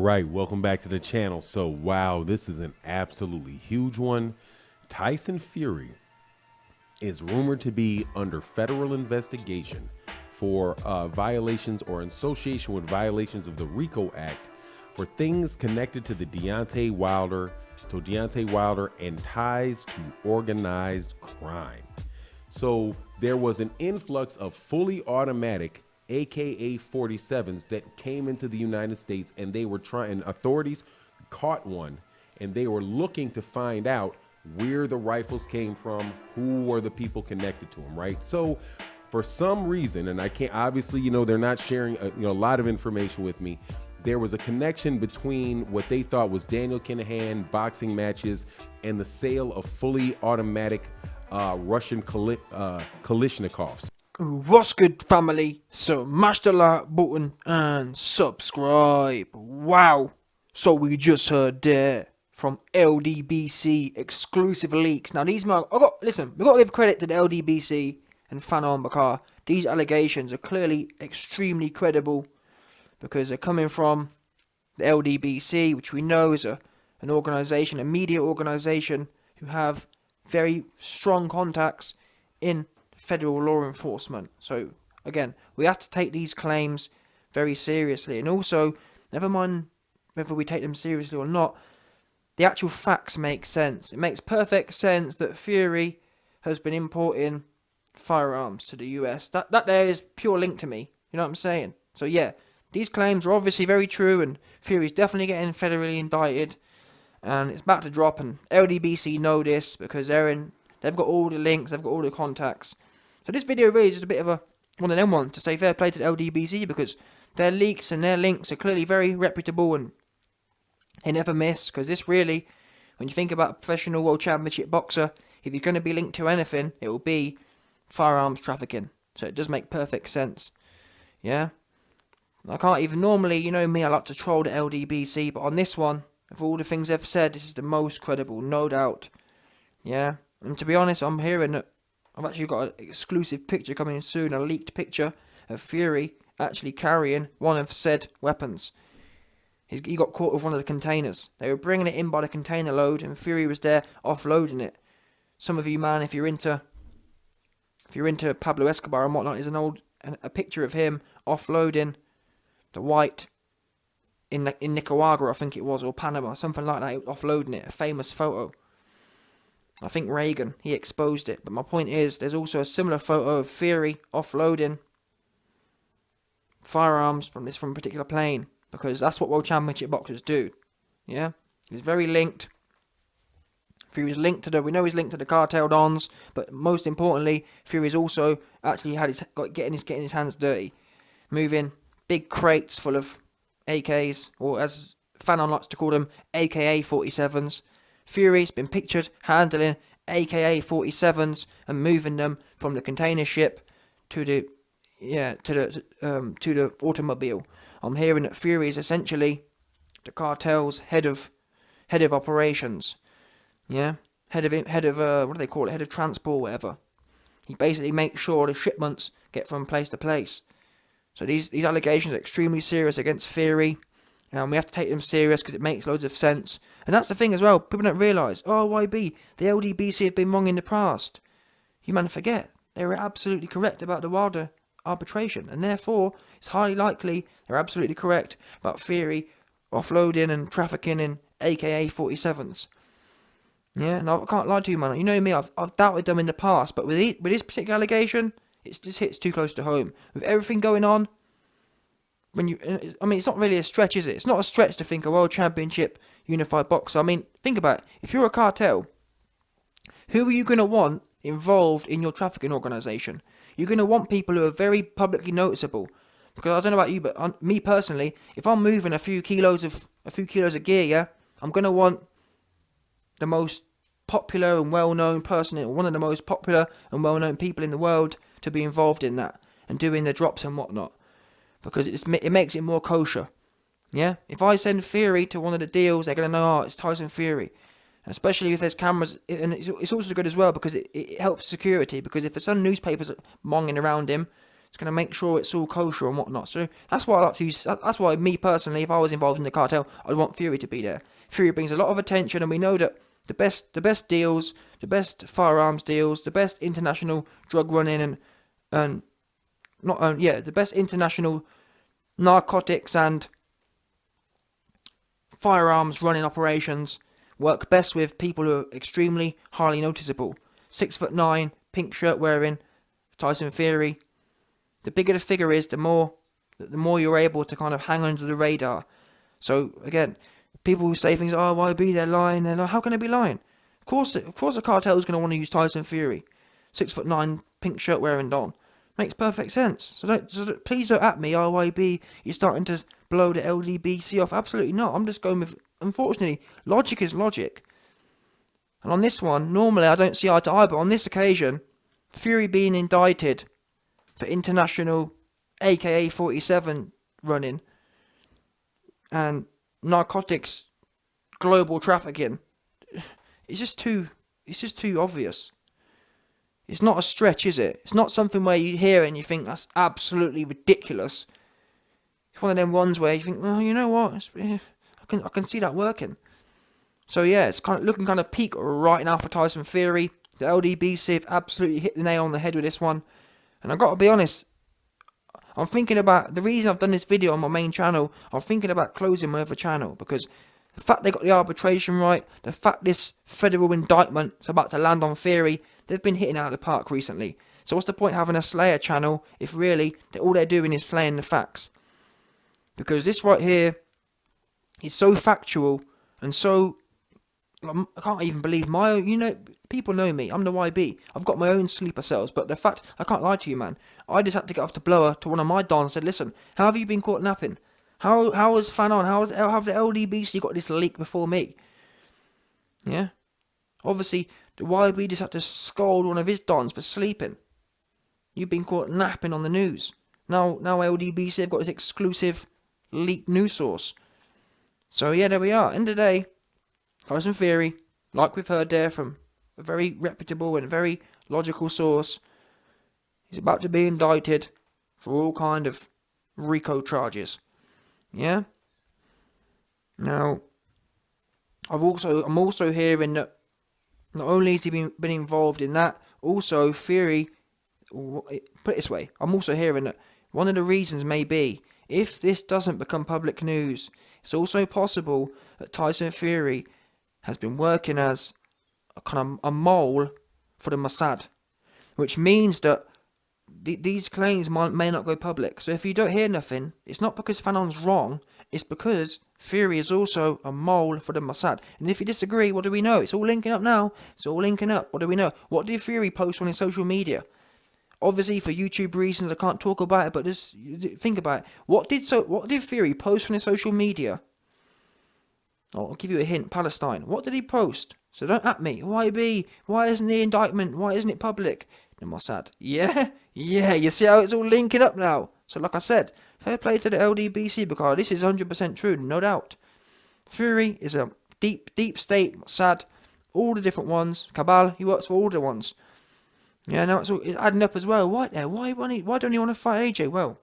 right, welcome back to the channel. So, wow, this is an absolutely huge one. Tyson Fury is rumored to be under federal investigation for violations or association with violations of the RICO Act for things connected to Deontay Wilder and ties to organized crime. So there was an influx of fully automatic AK-47s that came into the United States, and they were trying, authorities caught one, and they were looking to find out where the rifles came from, who were the people connected to them, right? So for some reason, and I can't, obviously, they're not sharing a lot of information with me, there was a connection between what they thought was Daniel Kinahan boxing matches and the sale of fully automatic Russian Kalashnikovs. What's good, family? So smash the like button and subscribe. Wow. So we just heard there from LDBC exclusive leaks. Now these we've got to give credit to the LDBC and Fanon Bakar. These allegations are clearly extremely credible because they're coming from the LDBC, which we know is an organization, a media organization who have very strong contacts in federal law enforcement. So again, we have to take these claims very seriously, and also, never mind whether we take them seriously or not, the actual facts make sense. It makes perfect sense that Fury has been importing firearms to the US. That there is pure link to me. You know what I'm saying? So yeah, these claims are obviously very true, and Fury's definitely getting federally indicted, and it's about to drop. And LDBC know this because they've got all the links, they've got all the contacts. So this video really is just a bit of one of them ones to say fair play to the LDBC, because their leaks and their links are clearly very reputable and they never miss. Because this really, when you think about a professional world championship boxer, if he's going to be linked to anything, it will be firearms trafficking. So it does make perfect sense. Yeah, I can't even normally, you know me, I like to troll the LDBC, but on this one, of all the things they've said, this is the most credible, no doubt. Yeah, and to be honest, I'm hearing that I've actually got an exclusive picture coming in soon, a leaked picture of Fury actually carrying one of said weapons. He got caught with one of the containers. They were bringing it in by the container load, and Fury was there offloading it. Some of you, man, if you're into Pablo Escobar and whatnot, is a picture of him offloading the white in Nicaragua, I think it was, or Panama, something like that, offloading it, a famous photo. I think Reagan, he exposed it. But my point is, there's also a similar photo of Fury offloading firearms from a particular plane, because that's what World Championship boxers do. Yeah, he's very linked. Fury's linked to we know he's linked to the cartel dons, but most importantly, Fury's also actually getting his hands dirty, moving big crates full of AKs, or as Fanon likes to call them, AKA-47s. Fury's been pictured handling AKA-47s and moving them from the container ship to the automobile. I'm hearing that Fury is essentially the cartel's head of operations. Yeah, head of what do they call it? Head of transport, whatever. He basically makes sure the shipments get from place to place. So these allegations are extremely serious against Fury, and we have to take them serious because it makes loads of sense. And that's the thing as well. People don't realise. Oh, YB, the LDBC have been wrong in the past. You man forget they were absolutely correct about the Wilder arbitration, and therefore it's highly likely they're absolutely correct about Fury offloading and trafficking in AKA-47s. Yeah, and I can't lie to you, man. You know me, I've doubted them in the past, but with this particular allegation, it just hits too close to home. With everything going on, it's not really a stretch, is it? It's not a stretch to think a world championship unified boxer. I mean, think about it. If you're a cartel, who are you going to want involved in your trafficking organisation? You're going to want people who are very publicly noticeable. Because I don't know about you, but me personally, if I'm moving a few kilos of gear, yeah, I'm going to want the most popular and well-known person, or one of the most popular and well-known people in the world, to be involved in that and doing the drops and whatnot, because it makes it more kosher. Yeah, if I send Fury to one of the deals, they're gonna know, oh, it's Tyson Fury. And especially if there's cameras, and it's also good as well because it helps security. Because if there's some newspapers monging around him, It's going to make sure it's all kosher and whatnot. So that's why I like to use. That's why me personally, if I was involved in the cartel, I'd want Fury to be there. Fury brings a lot of attention, and we know that the best deals, the best firearms deals, the best international drug running, and the best international narcotics and firearms running operations work best with people who are extremely highly noticeable. 6'9", pink shirt wearing, Tyson Fury. The bigger the figure is, the more you're able to kind of hang under the radar. So again, people who say things, oh, YB, they're lying. They're like, how can they be lying? Of course, the cartel is going to want to use Tyson Fury. 6'9", pink shirt wearing Don. Makes perfect sense. So please don't at me, oh, YB, you're starting to blow the LDBC off. Absolutely not. I'm just going with, unfortunately, logic is logic. And on this one, normally I don't see eye to eye, but on this occasion, Fury being indicted for international AK-47 running and narcotics global trafficking, it's just too obvious. It's not a stretch, is it? It's not something where you hear it and you think that's absolutely ridiculous. It's one of them ones where you think, well, you know what, I can see that working. So yeah, it's looking kind of peak right now for Tyson Fury. The LDBC have absolutely hit the nail on the head with this one. And I've got to be honest, I'm thinking about, the reason I've done this video on my main channel, I'm thinking about closing my other channel, because the fact they got the arbitration right, the fact this federal indictment is about to land on Fury, they've been hitting out of the park recently. So what's the point having a Slayer channel if really all they're doing is slaying the facts? Because this right here is so factual and so, I can't even believe my own, people know me, I'm the YB, I've got my own sleeper cells, but the fact, I can't lie to you, man, I just had to get off the blower to one of my dons and said, listen, how have you been caught napping? How has Fanon, how have the LDBC got this leak before me? Yeah? Obviously, the YB just had to scold one of his dons for sleeping. You've been caught napping on the news. Now LDBC have got this exclusive leaked news source. So yeah, there we are. End of the day, Tyson Fury, like we've heard there from a very reputable and very logical source, is about to be indicted for all kind of RICO charges. Yeah? Now, I'm also hearing that not only has he been involved in that, also Fury, put it this way, I'm also hearing that one of the reasons may be, if this doesn't become public news, it's also possible that Tyson Fury has been working as a mole for the Mossad, which means that these claims may not go public. So if you don't hear nothing, it's not because Fanon's wrong, it's because Fury is also a mole for the Mossad. And if you disagree, what do we know? It's all linking up now. It's all linking up. What do we know? What did Fury post on his social media? Obviously, for YouTube reasons, I can't talk about it, but just think about it. What did Fury post on his social media? I'll give you a hint. Palestine. What did he post? So don't at me. YB, why isn't the indictment? Why isn't it public? The Mossad. Yeah. You see how it's all linking up now. So like I said, fair play to the LDBC because this is 100% true, no doubt. Fury is a deep state Mossad. All the different ones. Cabal, he works for all the ones. Yeah, now it's adding up as well. Why don't you want to fight AJ? Well,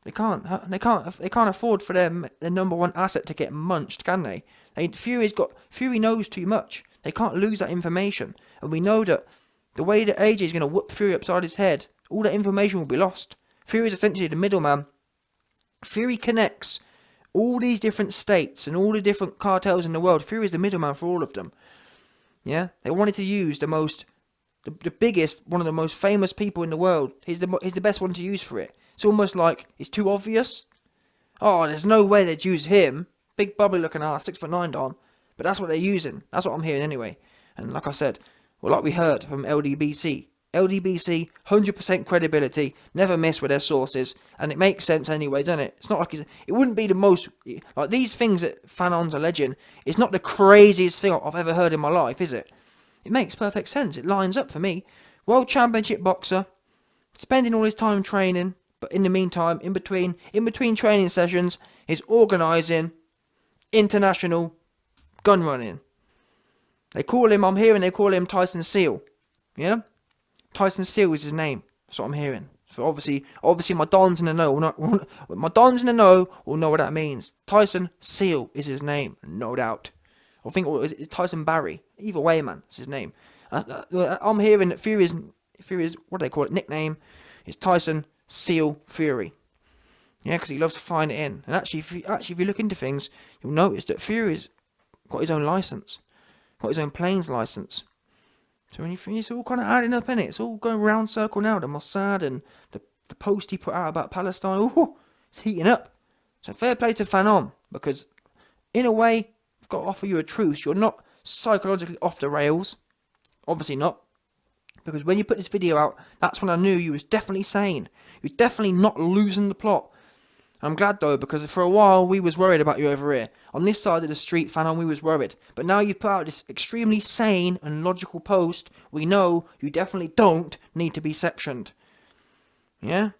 they can't afford for their number one asset to get munched, can they? Fury knows too much. They can't lose that information, and we know that the way that AJ is going to whoop Fury upside his head, all that information will be lost. Fury is essentially the middleman. Fury connects all these different states and all the different cartels in the world. Fury is the middleman for all of them. Yeah, they wanted to use the biggest, one of the most famous people in the world. He's the best one to use for it. It's almost like it's too obvious. Oh, there's no way they'd use him. Big bubbly looking ass, 6'9" Don. But that's what they're using. That's what I'm hearing anyway. And like I said, well, like we heard from LDBC, 100% credibility, never miss with their sources, and it makes sense anyway, doesn't it? It's not like it wouldn't be the most, like these things that Fanon's alleging, it's not the craziest thing I've ever heard in my life, is it? It makes perfect sense. It lines up for me. World Championship boxer, spending all his time training, but in the meantime, in between training sessions, he's organising international gun running. I'm hearing they call him Tyson Seal. Yeah? Tyson Seal is his name. That's what I'm hearing. So obviously, my dons in the know my dons in the know will know what that means. Tyson Seal is his name, no doubt. I think it's Tyson Barry. Either way, man, it's his name. I'm hearing that Fury's what do they call it? Nickname is Tyson Seal Fury. Yeah, because he loves to find it in. And actually, if you look into things, you'll notice that Fury's got his own license, got his own planes license. So it's all kind of adding up, innit? It's all going round circle now. The Mossad and the post he put out about Palestine, ooh, it's heating up. So fair play to Fanon, because in a way, I've got to offer you a truce. You're not psychologically off the rails. Obviously not. Because when you put this video out, that's when I knew you was definitely sane. You're definitely not losing the plot. I'm glad though, because for a while we was worried about you over here. On this side of the street, Fanon, we was worried. But now you've put out this extremely sane and logical post, we know you definitely don't need to be sectioned. Yeah?